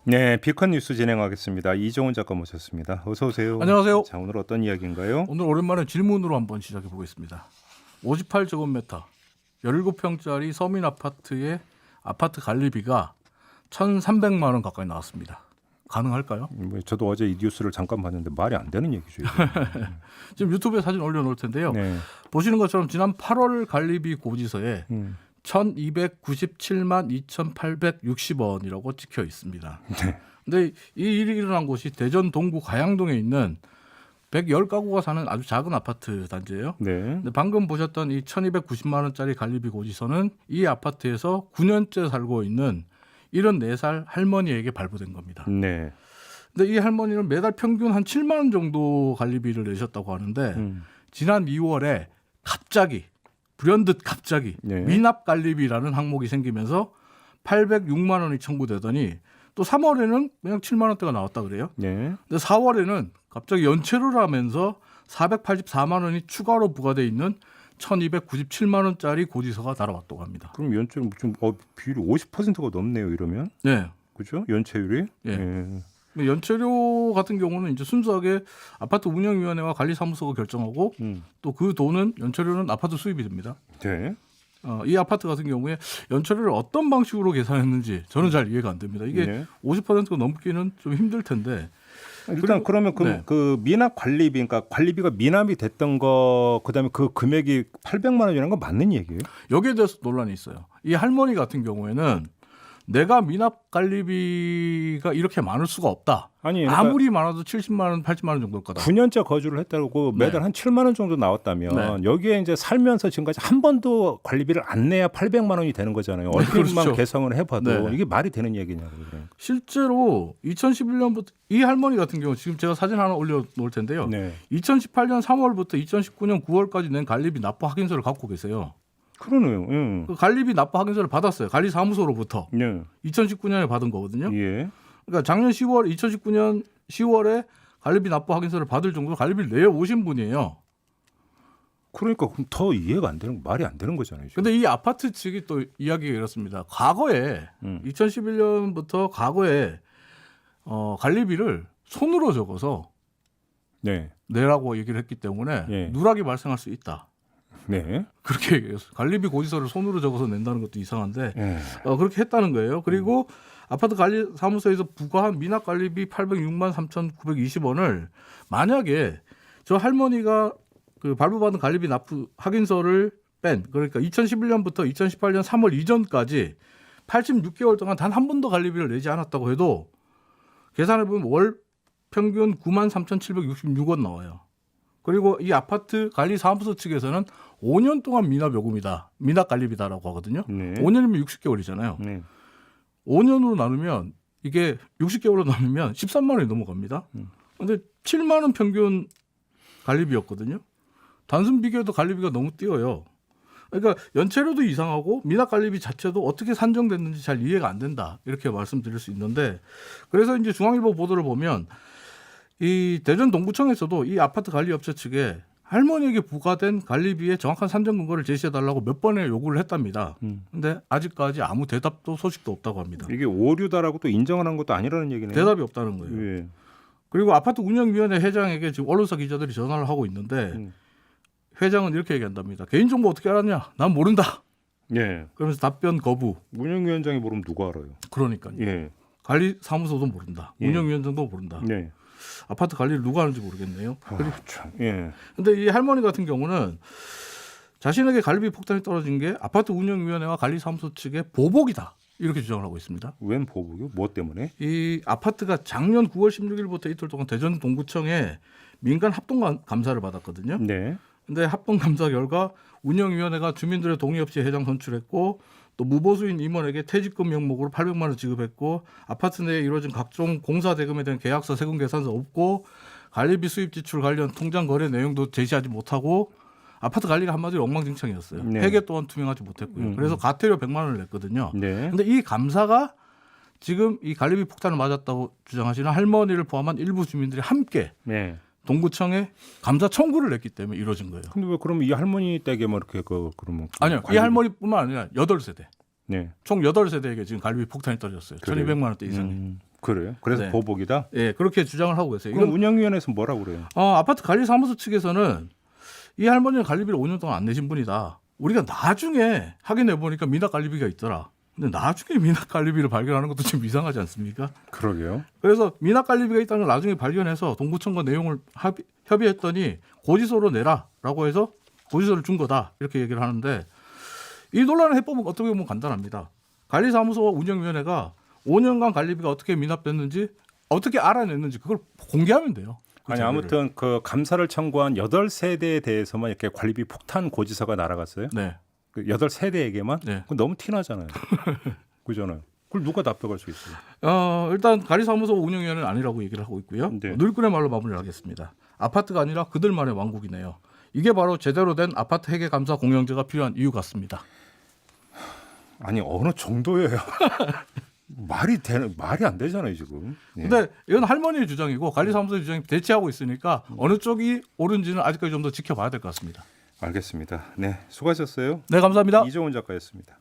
네, 비컨 뉴스 진행하겠습니다. 이종훈 작가 모셨습니다. 어서 오세요. 안녕하세요. 자, 오늘 어떤 이야기인가요? 오늘 오랜만에 질문으로 한번 시작해 보겠습니다. 58제곱미터 17평짜리 서민 아파트의 아파트 관리비가 1,300만 원 가까이 나왔습니다. 가능할까요? 저도 어제 이 뉴스를 잠깐 봤는데 말이 안 되는 얘기죠. 이거. 지금 유튜브에 사진 올려놓을 텐데요. 네. 보시는 것처럼 지난 8월 관리비 고지서에 음. 1,297만 2,860원이라고 찍혀 있습니다. 네. 근데 이 일이 일어난 곳이 대전 동구 가양동에 있는 110가구가 사는 아주 작은 아파트 단지예요. 네. 근데 방금 보셨던 이 1,290만 원짜리 관리비 고지서는 이 아파트에서 9년째 살고 있는 74살 할머니에게 발부된 겁니다. 네. 근데 이 할머니는 매달 평균 한 7만 원 정도 관리비를 내셨다고 하는데 지난 2월에 갑자기 불현듯 갑자기 네. 미납 관리비라는 항목이 생기면서 806만 원이 청구되더니 또 3월에는 그냥 7만 원대가 나왔다 그래요. 네. 근데 4월에는 갑자기 연체를 하면서 484만 원이 추가로 부과돼 있는 1,297만 원짜리 고지서가 날아왔다고 합니다. 그럼 연체율 좀 비율이 50%가 넘네요. 이러면. 네. 그죠? 연체율이? 예. 네. 연체료 같은 경우는 이제 순수하게 아파트 운영위원회와 관리사무소가 결정하고 또 그 돈은 연체료는 아파트 수입이 됩니다. 네. 이 아파트 같은 경우에 연체료를 어떤 방식으로 계산했는지 저는 잘 이해가 안 됩니다. 이게 네. 50%가 넘기는 좀 힘들 텐데. 일단 그러면 그 미납 관리비, 그러니까 관리비가 미납이 됐던 거, 그다음에 그 금액이 800만 원이라는 건 맞는 얘기예요? 여기에 대해서 논란이 있어요. 이 할머니 같은 경우에는 내가 미납 관리비가 이렇게 많을 수가 없다. 아니, 그러니까 아무리 많아도 70만 원, 80만 원 정도일 거다. 9년째 거주를 했다고 매달 네. 한 7만 원 정도 나왔다면 여기에 이제 살면서 지금까지 한 번도 관리비를 안 내야 800만 원이 되는 거잖아요. 얼핏만 그렇죠. 계산을 해봐도 네. 이게 말이 되는 얘기냐고 그래요. 실제로 2011년부터 이 할머니 같은 경우 지금 제가 사진 하나 올려놓을 텐데요. 네. 2018년 3월부터 2019년 9월까지 낸 관리비 납부 확인서를 갖고 계세요. 그러네요. 예. 그 관리비 납부 확인서를 받았어요. 관리사무소로부터. 예. 2019년에 받은 거거든요. 예. 그러니까 작년 10월, 2019년 10월에 관리비 납부 확인서를 받을 정도로 관리비를 내어 오신 분이에요. 그러니까 그럼 더 이해가 안 되는 말이 안 되는 거잖아요. 지금. 근데 이 아파트 측이 또 이야기가 이렇습니다. 과거에 2011년부터 과거에 관리비를 손으로 적어서 네. 내라고 얘기를 했기 때문에 예. 누락이 발생할 수 있다. 네. 그렇게 얘기했어요. 관리비 고지서를 손으로 적어서 낸다는 것도 이상한데 예. 그렇게 했다는 거예요. 그리고 아파트 관리 사무소에서 부과한 미납 관리비 806만 3,920원을 만약에 저 할머니가 그 발부받은 관리비 납부 확인서를 뺀 그러니까 2011년부터 2018년 3월 이전까지 86개월 동안 단 한 번도 관리비를 내지 않았다고 해도 계산해 보면 월 평균 9만 3,766원 나와요. 그리고 이 아파트 관리 사무소 측에서는 5년 동안 미납 요금이다. 미납 관리비다라고 하거든요. 네. 5년이면 60개월이잖아요. 네. 5년으로 나누면 이게 60개월로 나누면 13만 원이 넘어갑니다. 그런데 7만 원 평균 관리비였거든요. 단순 비교해도 관리비가 너무 뛰어요. 그러니까 연체료도 이상하고 미납 관리비 자체도 어떻게 산정됐는지 잘 이해가 안 된다. 이렇게 말씀드릴 수 있는데 그래서 이제 중앙일보 보도를 보면 이 대전 동구청에서도 이 아파트 관리업체 측에 할머니에게 부과된 관리비의 정확한 산정 근거를 제시해달라고 몇 번의 요구를 했답니다. 근데 아직까지 아무 대답도 소식도 없다고 합니다. 이게 오류다라고 또 인정을 한 것도 아니라는 얘기네요. 대답이 없다는 거예요. 예. 그리고 아파트 운영위원회 회장에게 지금 언론사 기자들이 전화를 하고 있는데 회장은 이렇게 얘기한답니다. 개인정보 어떻게 알았냐? 난 모른다. 예. 그러면서 답변 거부. 운영위원장이 모르면 누가 알아요? 그러니까요. 예. 관리사무소도 모른다. 예. 운영위원장도 모른다. 네. 아파트 관리를 누가 하는지 모르겠네요. 참. 예. 근데 이 할머니 같은 경우는 자신에게 관리비 폭탄이 떨어진 게 아파트 운영위원회와 관리사무소 측의 보복이다. 이렇게 주장을 하고 있습니다. 웬 보복이요? 뭐 때문에? 이 아파트가 작년 9월 16일부터 이틀 동안 대전 동구청에 민간 합동 감사를 받았거든요. 네. 근데 합동 감사 결과 운영위원회가 주민들의 동의 없이 회장 선출했고 또 무보수인 임원에게 퇴직금 명목으로 800만 원 지급했고 아파트 내에 이루어진 각종 공사 대금에 대한 계약서 세금 계산서 없고 관리비 수입 지출 관련 통장 거래 내용도 제시하지 못하고 아파트 관리가 한마디로 엉망진창이었어요. 네. 회계 또한 투명하지 못했고요. 그래서 과태료 100만 원을 냈거든요. 네. 근데 이 감사가 지금 이 관리비 폭탄을 맞았다고 주장하시는 할머니를 포함한 일부 주민들이 함께 네. 동구청에 감사 청구를 냈기 때문에 이루어진 거예요. 근데 왜 그러면 이 할머니 댁에 뭐 이렇게 그러면 아니요. 이 할머니뿐만 아니라 8세대. 네. 총 8세대에게 지금 관리비 폭탄이 떨어졌어요. 그래요? 1,200만 원대 이상이. 그래요? 그래서 네. 보복이다? 예, 그렇게 주장을 하고 계세요. 그럼 이건 운영위원회에서 뭐라고 그래요? 아파트 관리사무소 측에서는 이 할머니는 관리비를 5년 동안 안 내신 분이다. 우리가 나중에 확인해 보니까 미납 관리비가 있더라. 근데 나중에 미납 관리비를 발견하는 것도 좀 이상하지 않습니까? 그러게요. 그래서 미납 관리비가 있다는 걸 나중에 발견해서 동부청과 내용을 협의했더니 고지서로 내라라고 해서 고지서를 준 거다 이렇게 얘기를 하는데 이 논란의 해법은 어떻게 보면 간단합니다. 관리사무소 운영위원회가 5년간 관리비가 어떻게 미납됐는지 어떻게 알아냈는지 그걸 공개하면 돼요. 그 아니 자료를. 아무튼 그 감사를 청구한 8세대에 대해서만 이렇게 관리비 폭탄 고지서가 날아갔어요. 네. 그 8세대에게만? 네. 그건 너무 티나잖아요. 그잖아요. 그걸 누가 납득할 수 있어요? 일단 관리사무소 운영위원회는 아니라고 얘기를 하고 있고요. 네. 누리꾼의 말로 마무리를 하겠습니다. 아파트가 아니라 그들만의 왕국이네요. 이게 바로 제대로 된 아파트 회계 감사 공영제가 필요한 이유 같습니다. 아니 어느 정도예요? 말이 안 되잖아요 지금. 예. 근데 이건 할머니의 주장이고 관리사무소 주장이 대치하고 있으니까 어느 쪽이 옳은지는 아직까지 좀 더 지켜봐야 될 것 같습니다. 알겠습니다. 네, 수고하셨어요. 네, 감사합니다. 이정훈 작가였습니다.